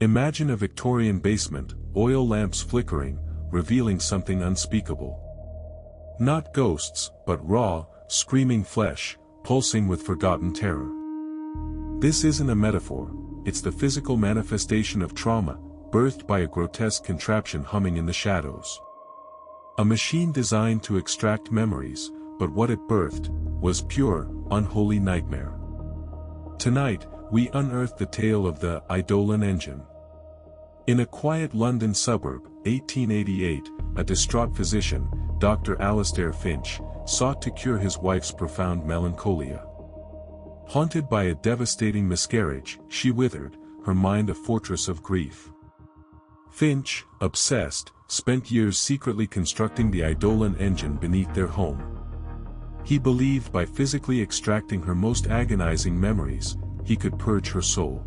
Imagine a Victorian basement, oil lamps flickering, revealing something unspeakable. Not ghosts, but raw, screaming flesh, pulsing with forgotten terror. This isn't a metaphor, it's the physical manifestation of trauma, birthed by a grotesque contraption humming in the shadows. A machine designed to extract memories, but what it birthed was pure, unholy nightmare. Tonight, we unearth the tale of the Eidolon engine. In a quiet London suburb, 1888, a distraught physician, Dr. Alastair Finch, sought to cure his wife's profound melancholia. Haunted by a devastating miscarriage, she withered, her mind a fortress of grief. Finch, obsessed, spent years secretly constructing the Eidolon engine beneath their home. He believed by physically extracting her most agonizing memories, he could purge her soul.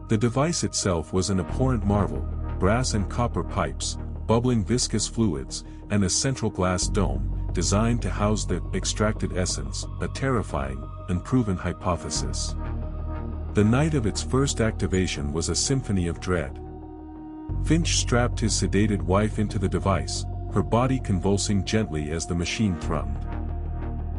The device itself was an abhorrent marvel, brass and copper pipes, bubbling viscous fluids, and a central glass dome, designed to house the extracted essence, a terrifying, unproven hypothesis. The night of its first activation was a symphony of dread. Finch strapped his sedated wife into the device, her body convulsing gently as the machine thrummed.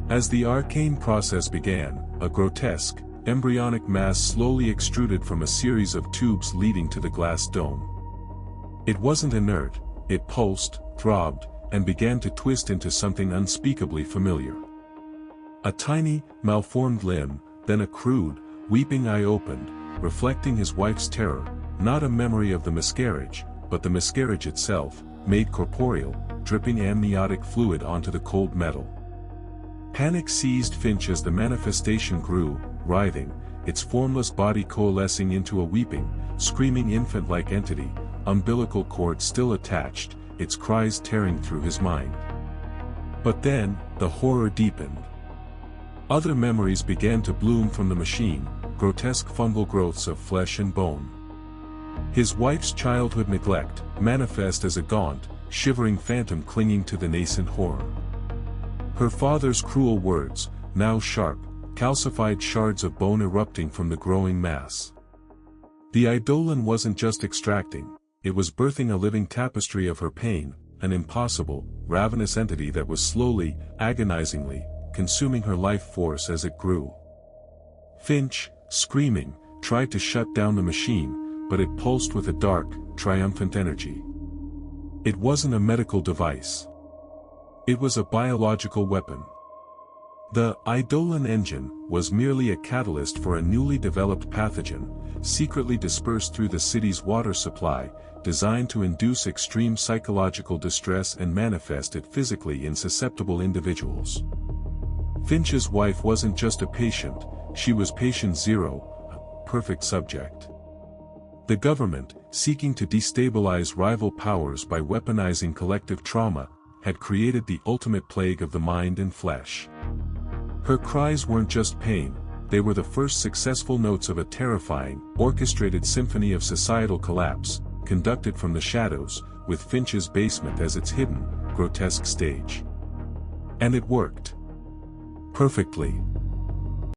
As the arcane process began, a grotesque, embryonic mass slowly extruded from a series of tubes leading to the glass dome. It wasn't inert, it pulsed, throbbed, and began to twist into something unspeakably familiar. A tiny, malformed limb, then a crude, weeping eye opened, reflecting his wife's terror, not a memory of the miscarriage, but the miscarriage itself, made corporeal, dripping amniotic fluid onto the cold metal. Panic seized Finch as the manifestation grew, writhing, its formless body coalescing into a weeping, screaming infant-like entity, umbilical cord still attached, its cries tearing through his mind. But then, the horror deepened. Other memories began to bloom from the machine, grotesque fungal growths of flesh and bone. His wife's childhood neglect, manifest as a gaunt, shivering phantom clinging to the nascent horror. Her father's cruel words, now sharp, calcified shards of bone erupting from the growing mass. The Eidolon wasn't just extracting, it was birthing a living tapestry of her pain, an impossible, ravenous entity that was slowly, agonizingly, consuming her life force as it grew. Finch, screaming, tried to shut down the machine, but it pulsed with a dark, triumphant energy. It wasn't a medical device. It was a biological weapon. The Eidolon engine was merely a catalyst for a newly developed pathogen, secretly dispersed through the city's water supply, designed to induce extreme psychological distress and manifest it physically in susceptible individuals. Finch's wife wasn't just a patient, she was patient zero, a perfect subject. The government, seeking to destabilize rival powers by weaponizing collective trauma, had created the ultimate plague of the mind and flesh. Her cries weren't just pain, they were the first successful notes of a terrifying, orchestrated symphony of societal collapse, conducted from the shadows, with Finch's basement as its hidden, grotesque stage. And it worked. Perfectly.